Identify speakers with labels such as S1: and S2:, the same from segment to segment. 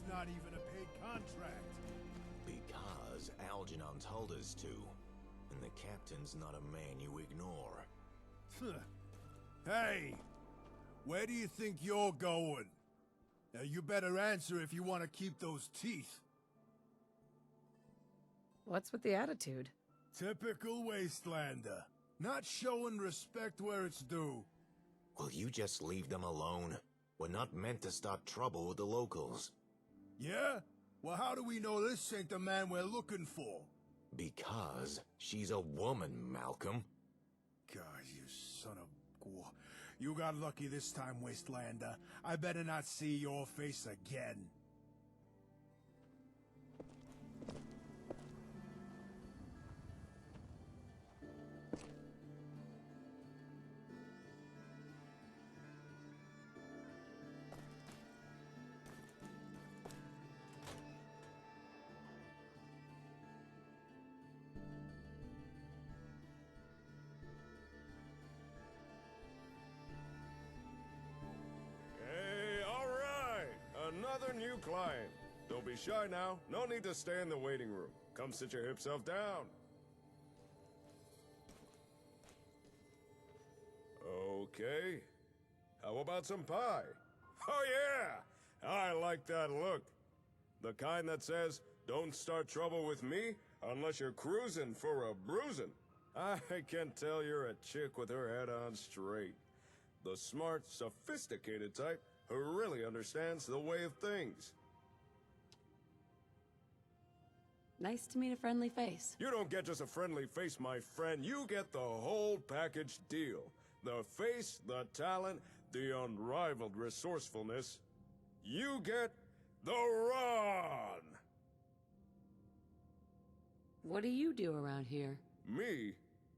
S1: not even a paid contract.
S2: Because Algernon told us to. And the captain's not a man you ignore.
S1: Hey! Where do you think you're going? Now you better answer if you want to keep those teeth.
S3: What's with the attitude?
S1: Typical wastelander. Not showing respect where it's due.
S2: Will you just leave them alone? We're not meant to start trouble with the locals.
S1: Yeah? Well, how do we know this ain't the man we're looking for?
S2: Because she's a woman, Malcolm.
S1: God, you son of... You got lucky this time, wastelander. I better not see your face again.
S4: Another new client. Don't be shy now. No need to stay in the waiting room. Come sit your hip self down. Okay. How about some pie? Oh yeah! I like that look. The kind that says, don't start trouble with me unless you're cruising for a bruising. I can tell you're a chick with her head on straight. The smart, sophisticated type who really understands the way of things.
S3: Nice to meet a friendly face.
S4: You don't get just a friendly face, my friend. You get the whole package deal. The face, the talent, the unrivaled resourcefulness. You get the run!
S3: What do you do around here?
S4: Me?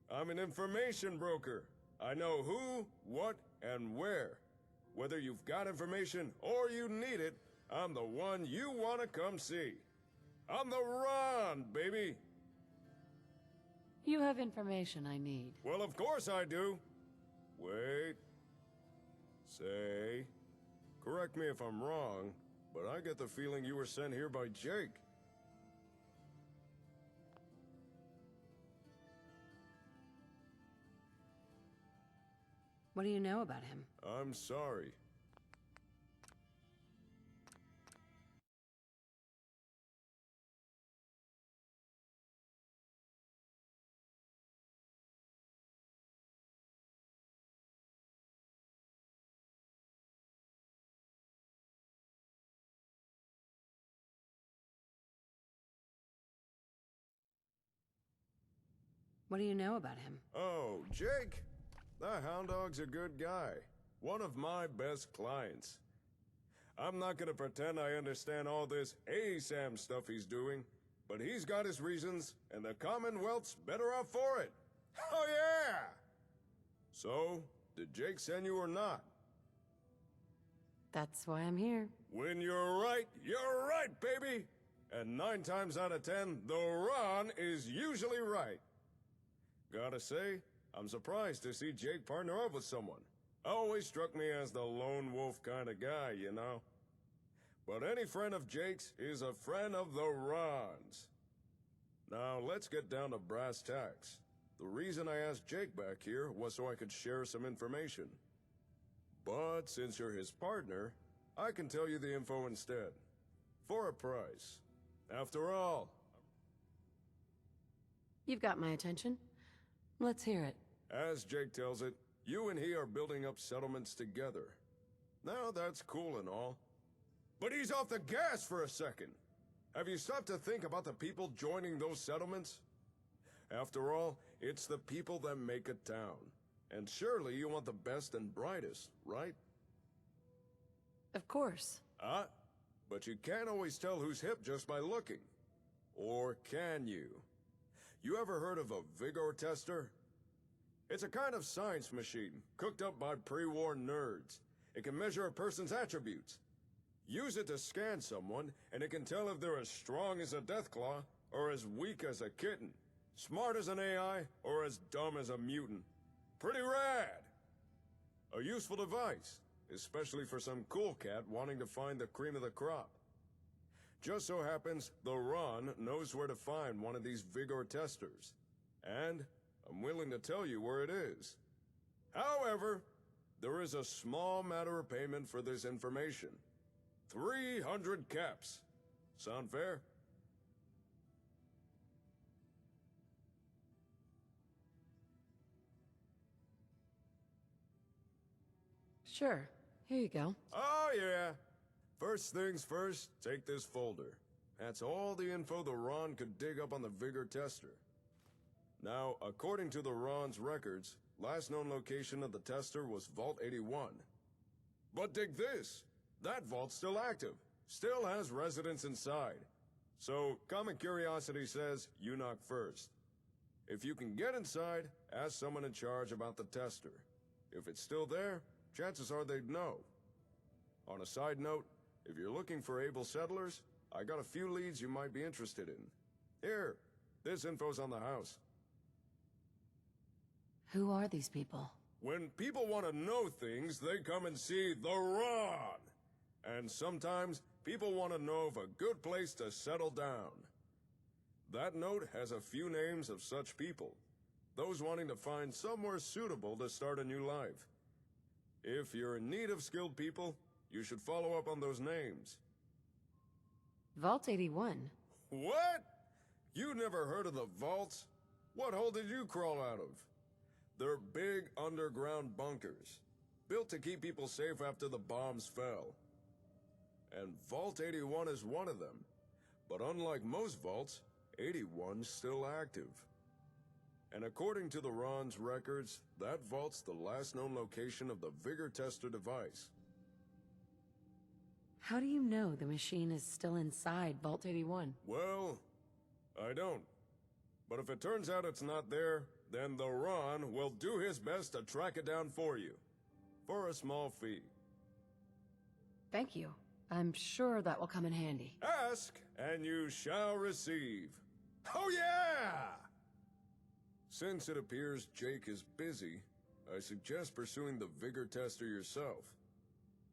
S4: I'm an information broker. I know who, what, and where. Whether you've got information or you need it, I'm the one you want to come see. I'm the run, baby!
S3: You have information I need.
S4: Well, of course I do. Wait. Say. Correct me if I'm wrong, but I get the feeling you were sent here by Jake.
S3: What do you know about him?
S4: I'm sorry.
S3: What do you know about him?
S4: Oh, Jake? The hound dog's a good guy. One of my best clients. I'm not gonna pretend I understand all this ASAM stuff he's doing, but he's got his reasons, and the Commonwealth's better off for it. Oh yeah! So, did Jake send you or not?
S3: That's why I'm here.
S4: When you're right, baby! And 9 times out of 10, the run is usually right. Gotta say, I'm surprised to see Jake partner up with someone. Always struck me as the lone wolf kind of guy, you know? But any friend of Jake's is a friend of the Ron's. Now, let's get down to brass tacks. The reason I asked Jake back here was so I could share some information. But since you're his partner, I can tell you the info instead. For a price. After all...
S3: You've got my attention. Let's hear it.
S4: As Jake tells it, you and he are building up settlements together. Now that's cool and all. But he's off the gas for a second. Have you stopped to think about the people joining those settlements? After all, it's the people that make a town. And surely you want the best and brightest, right?
S3: Of course.
S4: But you can't always tell who's hip just by looking. Or can you? You ever heard of a Vigor Tester? It's a kind of science machine, cooked up by pre-war nerds. It can measure a person's attributes. Use it to scan someone, and it can tell if they're as strong as a deathclaw, or as weak as a kitten. Smart as an AI, or as dumb as a mutant. Pretty rad! A useful device, especially for some cool cat wanting to find the cream of the crop. Just so happens the Ron knows where to find one of these Vigor Testers. And I'm willing to tell you where it is. However, there is a small matter of payment for this information. 300 caps. Sound fair?
S3: Sure. Here you go.
S4: Oh, yeah. First things first, take this folder. That's all the info the Ron could dig up on the Vigor Tester. Now, according to the Ron's records, last known location of the tester was Vault 81. But dig this! That vault's still active. Still has residents inside. So, common curiosity says, you knock first. If you can get inside, ask someone in charge about the tester. If it's still there, chances are they'd know. On a side note, if you're looking for able settlers, I got a few leads you might be interested in. Here, this info's on the house.
S3: Who are these people?
S4: When people want to know things, they come and see the Ron. And sometimes, people want to know of a good place to settle down. That note has a few names of such people. Those wanting to find somewhere suitable to start a new life. If you're in need of skilled people, you should follow up on those names.
S3: Vault 81.
S4: What? You never heard of the vaults? What hole did you crawl out of? They're big underground bunkers, built to keep people safe after the bombs fell. And Vault 81 is one of them. But unlike most vaults, 81's still active. And according to the Ron's records, that vault's the last known location of the Vigor Tester device.
S3: How do you know the machine is still inside Vault 81?
S4: Well, I don't. But if it turns out it's not there, then the Ron will do his best to track it down for you. For a small fee.
S3: Thank you. I'm sure that will come in handy.
S4: Ask, and you shall receive. Oh yeah! Since it appears Jake is busy, I suggest pursuing the Vigor Tester yourself.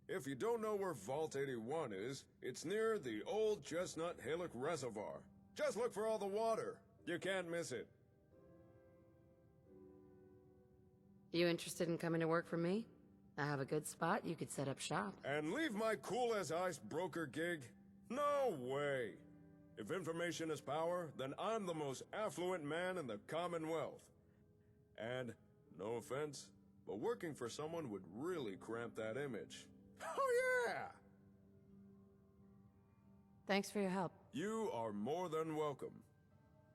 S4: If you don't know where Vault 81 is, it's near the old Chestnut Hillock Reservoir. Just look for all the water. You can't miss it.
S3: You interested in coming to work for me? I have a good spot you could set up shop.
S4: And leave my cool-as-ice broker gig? No way! If information is power, then I'm the most affluent man in the Commonwealth. And, no offense, but working for someone would really cramp that image. Oh yeah!
S3: Thanks for your help.
S4: You are more than welcome.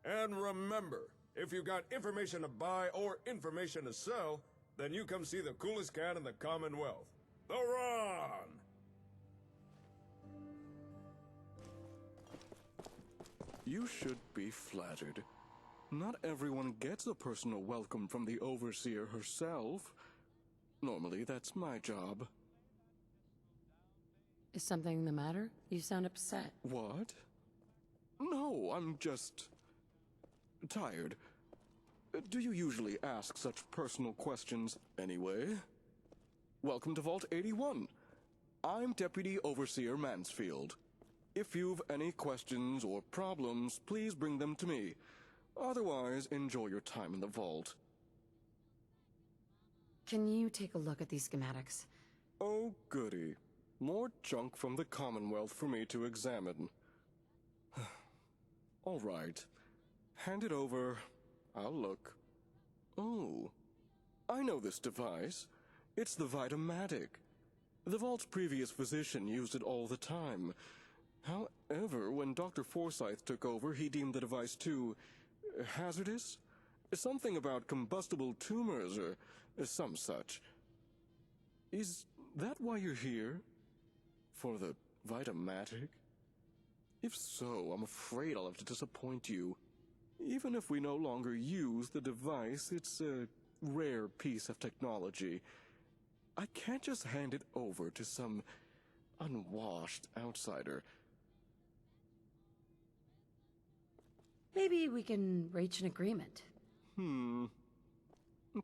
S4: And remember, if you got information to buy or information to sell, then you come see the coolest cat in the Commonwealth. The Ron!
S5: You should be flattered. Not everyone gets a personal welcome from the Overseer herself. Normally, that's my job.
S3: Is something the matter? You sound upset.
S5: What? No, I'm just tired. Do you usually ask such personal questions anyway? Welcome to Vault 81. I'm Deputy Overseer Mansfield. If you've any questions or problems, please bring them to me. Otherwise, enjoy your time in the vault.
S3: Can you take a look at these schematics?
S5: Oh, goody. More junk from the Commonwealth for me to examine. All right. Hand it over. I'll look. Oh. I know this device. It's the Vit-O-Matic. The Vault's previous physician used it all the time. However, when Dr. Forsyth took over, he deemed the device too hazardous? Something about combustible tumors or some such. Is that why you're here? For the Vit-O-Matic? If so, I'm afraid I'll have to disappoint you. Even if we no longer use the device, it's a rare piece of technology. I can't just hand it over to some unwashed outsider.
S3: Maybe we can reach an agreement.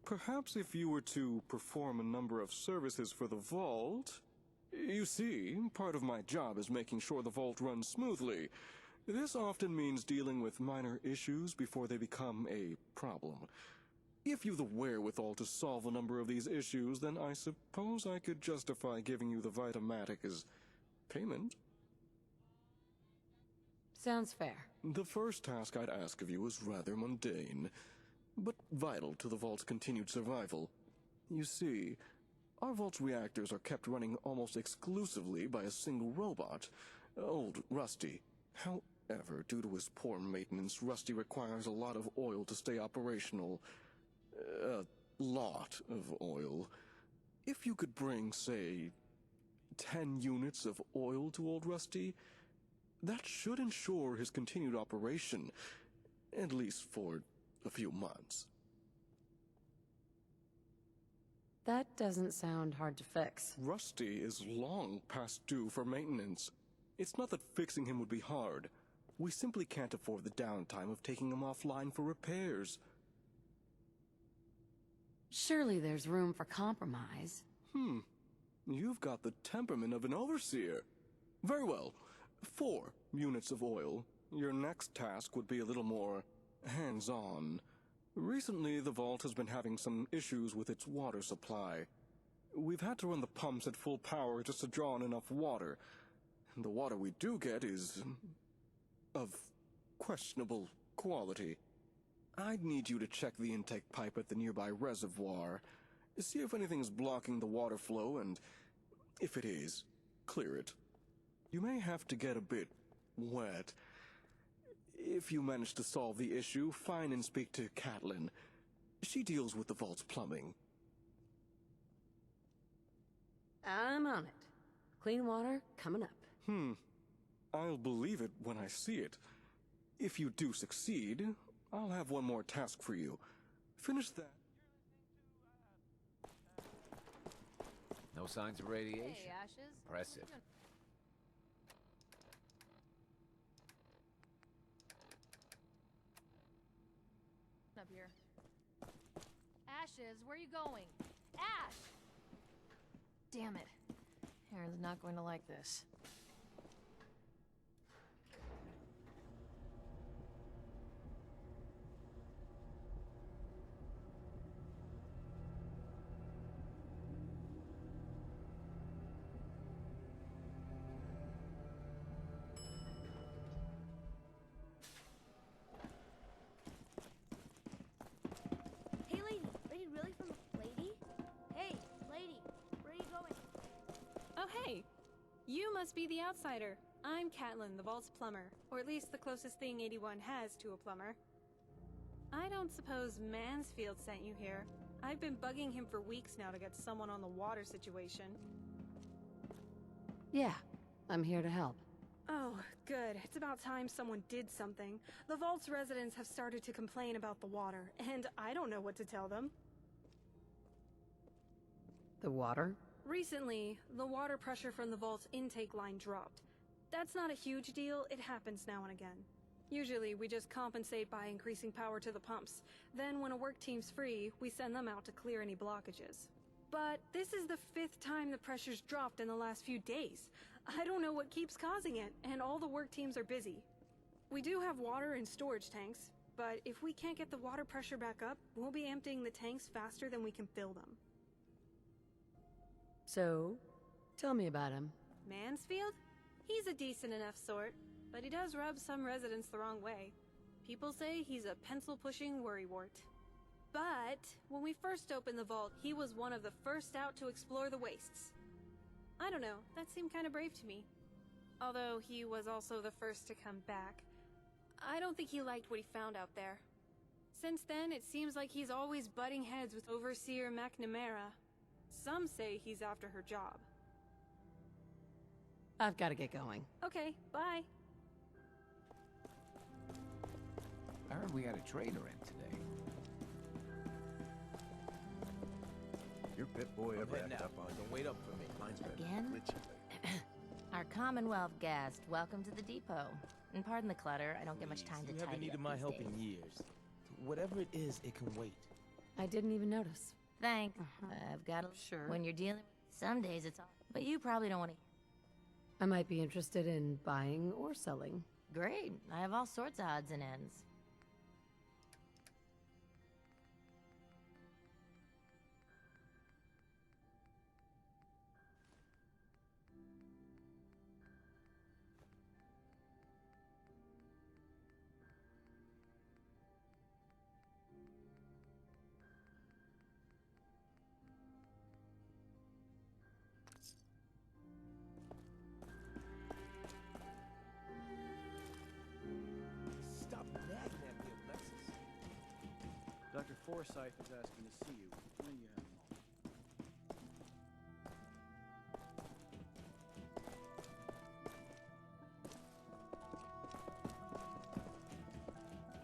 S5: Perhaps if you were to perform a number of services for the Vault, You see, part of my job is making sure the vault runs smoothly. This often means dealing with minor issues before they become a problem. If you've the wherewithal to solve a number of these issues, then I suppose I could justify giving you the Vit-O-Matic as payment.
S3: Sounds fair.
S5: The first task I'd ask of you is rather mundane, but vital to the Vault's continued survival. You see, our Vault's reactors are kept running almost exclusively by a single robot, old Rusty. However, due to his poor maintenance, Rusty requires a lot of oil to stay operational. A lot of oil. If you could bring, say, 10 units of oil to old Rusty, that should ensure his continued operation, at least for a few months.
S3: That doesn't sound hard to fix.
S5: Rusty is long past due for maintenance. It's not that fixing him would be hard. We simply can't afford the downtime of taking him offline for repairs.
S3: Surely there's room for compromise.
S5: You've got the temperament of an overseer. Very well. 4 units of oil. Your next task would be a little more hands-on. Recently, the Vault has been having some issues with its water supply. We've had to run the pumps at full power just to draw in enough water. And the water we do get is of questionable quality. I'd need you to check the intake pipe at the nearby reservoir. See if anything's blocking the water flow, and if it is, clear it. You may have to get a bit wet. If you manage to solve the issue, find and speak to Catelyn. She deals with the Vault's plumbing.
S3: I'm on it. Clean water coming up.
S5: I'll believe it when I see it. If you do succeed, I'll have one more task for you. Finish that.
S6: No signs of radiation.
S7: Hey, Ashes.
S6: Impressive.
S7: Up here. Ashes, where are you going? Ash! Damn it. Aaron's not going to like this.
S8: Hey, lady. Lady, really from lady? Hey, lady. Where are you going?
S9: Oh, hey! You must be the outsider. I'm Catelyn, the Vault's plumber. Or at least the closest thing 81 has to a plumber. I don't suppose Mansfield sent you here. I've been bugging him for weeks now to get someone on the water situation.
S3: Yeah, I'm here to help.
S9: Oh, good. It's about time someone did something. The Vault's residents have started to complain about the water, and I don't know what to tell them.
S3: The water?
S9: Recently, the water pressure from the Vault's intake line dropped. That's not a huge deal, it happens now and again. Usually, we just compensate by increasing power to the pumps. Then, when a work team's free, we send them out to clear any blockages. But this is the 5th time the pressure's dropped in the last few days. I don't know what keeps causing it, and all the work teams are busy. We do have water in storage tanks, but if we can't get the water pressure back up, we'll be emptying the tanks faster than we can fill them.
S3: So, tell me about him.
S9: Mansfield? He's a decent enough sort, but he does rub some residents the wrong way. People say he's a pencil-pushing worrywart. But when we first opened the vault, he was one of the first out to explore the wastes. I don't know, that seemed kind of brave to me. Although he was also the first to come back. I don't think he liked what he found out there. Since then, it seems like he's always butting heads with Overseer McNamara. Some say he's after her job.
S3: I've got to get going.
S9: Okay, bye.
S6: I heard we had a trader in today.
S10: Your Pip-Boy ever
S2: Heading
S10: act
S2: out.
S10: up on
S2: Don't wait up for me.
S10: Mine's been
S8: Again?
S10: glitchy.
S8: Our Commonwealth guest, welcome to the depot. And pardon the clutter, I don't get much time to
S2: You
S8: tidy
S2: haven't needed
S8: up
S2: my
S8: these
S2: help
S8: days.
S2: in years. Whatever it is, it can wait.
S3: I didn't even notice.
S8: Thanks. I've got to...
S3: Sure.
S8: When you're dealing with... Some days it's all...
S11: but you probably don't want to.
S3: I might be interested in buying or selling.
S11: Great. I have all sorts of odds and ends.
S10: Stop nagging at me, Alexis. Dr. Forsyth is asking to see you. When you have a moment.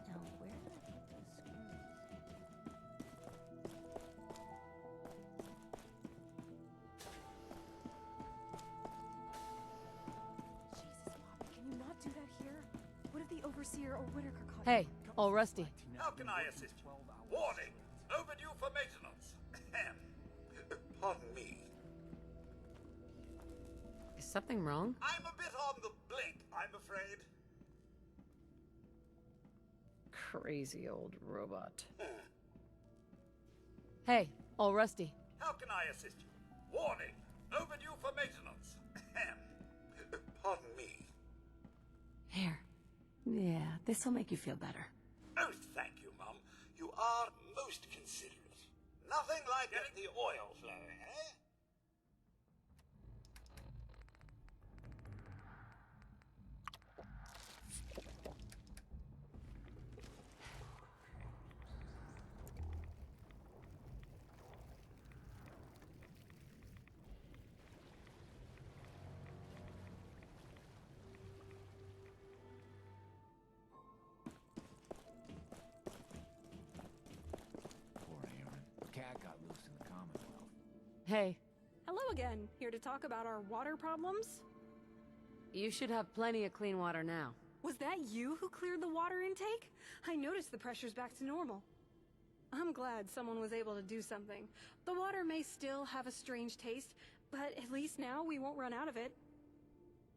S11: Now, where did I put those screws?
S12: Jesus, Poppy, can you not do that here? What if the Overseer or Whitaker caught
S3: Hey, all rusty.
S13: How can I assist you? Warning! Overdue for maintenance. Ahem. Pardon me.
S3: Is something wrong?
S13: I'm a bit on the blink, I'm afraid.
S3: Crazy old robot. Hey, all rusty.
S13: How can I assist you? Warning! Overdue for maintenance. Ahem. Pardon me.
S3: Here. Yeah, this'll make you feel better.
S13: Oh, thank you, Mum. You are most considerate. Nothing like getting the oil flowing, eh?
S6: Poor Aaron. Cat got loose in the Commonwealth.
S3: Hey,
S9: Hello again. Here to talk about our water problems?
S3: you should have plenty of clean water now.
S9: Was that you who cleared the water intake? I noticed the pressure's back to normal. I'm glad someone was able to do something. The water may still have a strange taste, but at least now we won't run out of it.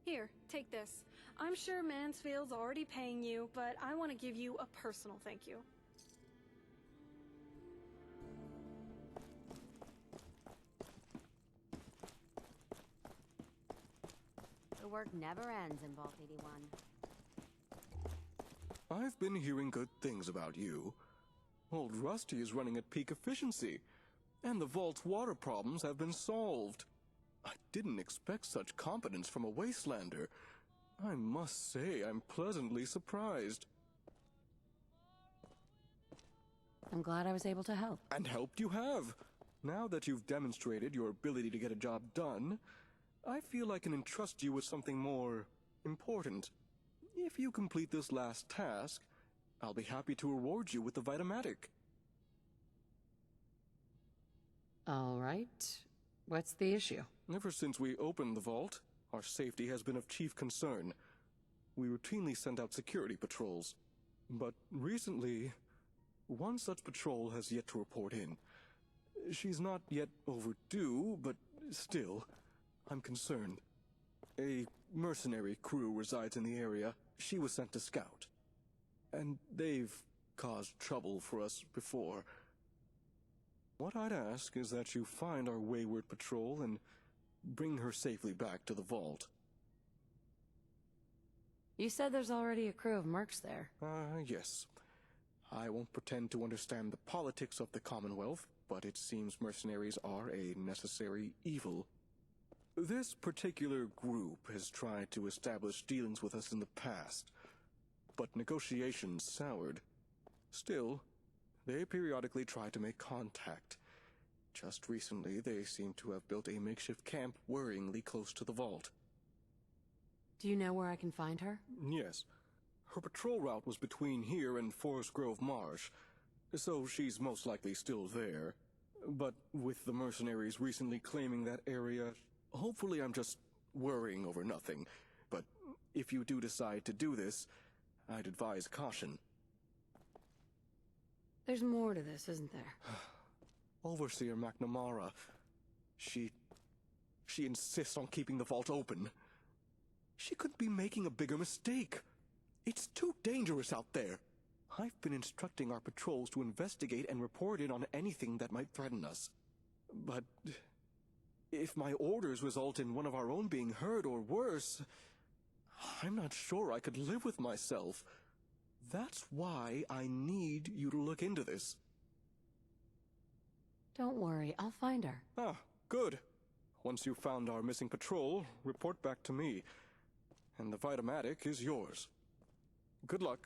S9: Here, take this. I'm sure Mansfield's already paying you, but I want to give you a personal thank you.
S11: The work never ends in Vault 81.
S5: I've been hearing good things about you. Old Rusty is running at peak efficiency, and the Vault's water problems have been solved. I didn't expect such competence from a wastelander. I must say I'm pleasantly surprised.
S3: I'm glad I was able to help.
S5: And helped you have. Now that you've demonstrated your ability to get a job done, I feel I can entrust you with something more important. If you complete this last task, I'll be happy to reward you with the Vit-O-Matic.
S3: All right. What's the issue?
S5: Ever since we opened the vault, our safety has been of chief concern. We routinely send out security patrols. But recently, one such patrol has yet to report in. She's not yet overdue, but still, I'm concerned. A mercenary crew resides in the area. She was sent to scout. And they've caused trouble for us before. What I'd ask is that you find our wayward patrol and bring her safely back to the vault.
S3: You said there's already a crew of mercs there.
S5: Yes. I won't pretend to understand the politics of the Commonwealth, but it seems mercenaries are a necessary evil. This particular group has tried to establish dealings with us in the past, but negotiations soured. Still, they periodically try to make contact. Just recently, they seem to have built a makeshift camp worryingly close to the vault.
S3: Do you know where I can find her?
S5: Yes. Her patrol route was between here and Forest Grove Marsh, so she's most likely still there. But with the mercenaries recently claiming that area, hopefully I'm just worrying over nothing. But if you do decide to do this, I'd advise caution.
S3: There's more to this, isn't there?
S5: Overseer McNamara, she She insists on keeping the vault open. She couldn't be making a bigger mistake. It's too dangerous out there. I've been instructing our patrols to investigate and report in on anything that might threaten us. But if my orders result in one of our own being hurt or worse, I'm not sure I could live with myself. That's why I need you to look into this.
S3: Don't worry, I'll find her.
S5: Ah, good. Once you've found our missing patrol, report back to me. And the Vit-O-Matic is yours. Good luck.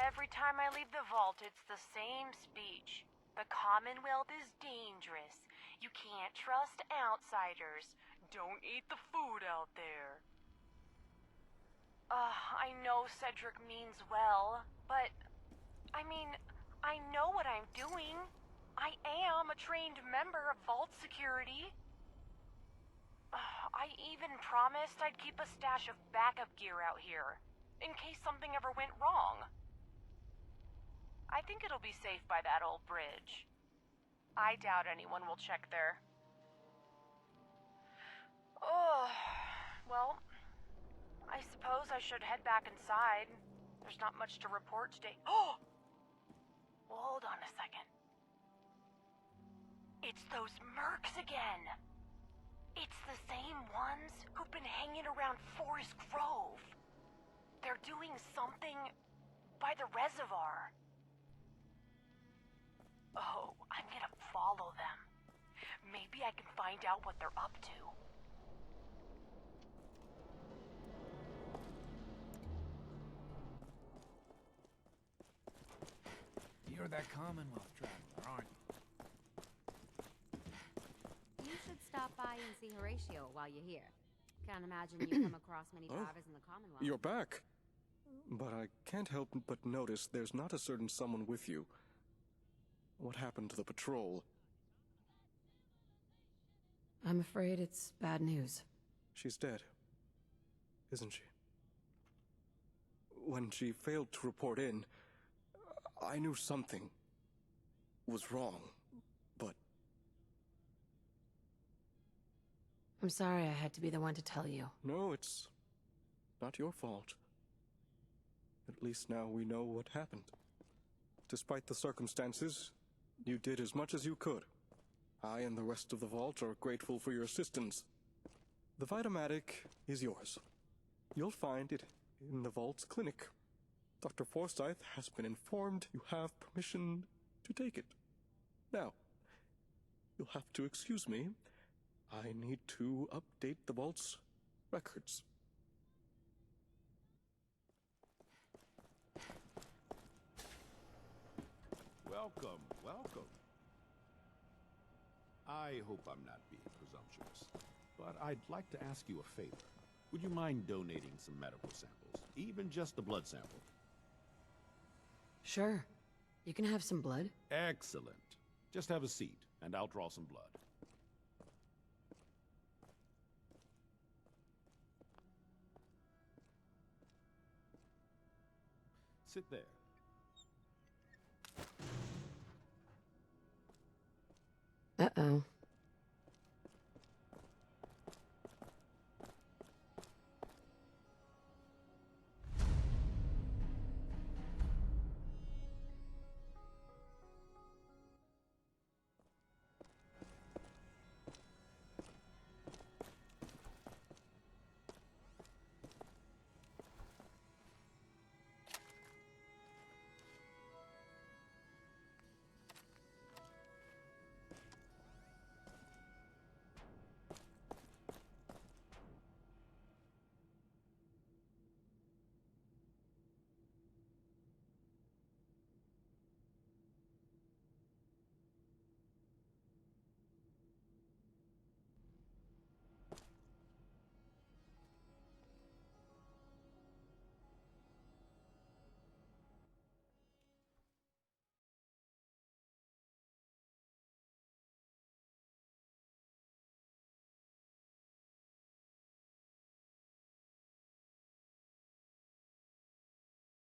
S14: Every time I leave the vault, it's the same speech. The Commonwealth is dangerous. You can't trust outsiders. Don't eat the food out there. I know Cedric means well, but... I mean, I know what I'm doing. I am a trained member of Vault Security. I even promised I'd keep a stash of backup gear out here, in case something ever went wrong. I think it'll be safe by that old bridge. I doubt anyone will check there. Oh, well, I suppose I should head back inside. There's not much to report today. Oh! Well, hold on a second. It's those mercs again. It's the same ones who've been hanging around Forest Grove. They're doing something by the reservoir. Oh, I'm gonna follow them. Maybe I can find out what they're up to.
S6: You're that Commonwealth traveler, aren't you?
S11: You should stop by and see Horatio while you're here. Can't imagine you come across many drivers in the Commonwealth.
S5: You're back. But I can't help but notice there's not a certain someone with you. What happened to the patrol?
S3: I'm afraid it's bad news.
S5: She's dead, isn't she? When she failed to report in, I knew something was wrong, but...
S3: I'm sorry I had to be the one to tell you.
S5: No, it's not your fault. At least now we know what happened. Despite the circumstances, you did as much as you could. I and the rest of the Vault are grateful for your assistance. The Vit-O-Matic is yours. You'll find it in the Vault's clinic. Dr. Forsyth has been informed you have permission to take it. Now, you'll have to excuse me. I need to update the Vault's records.
S15: Welcome, welcome. I hope I'm not being presumptuous, but I'd like to ask you a favor. Would you mind donating some medical samples, even just a blood sample?
S3: Sure. You can have some blood.
S15: Excellent. Just have a seat, and I'll draw some blood. Sit there.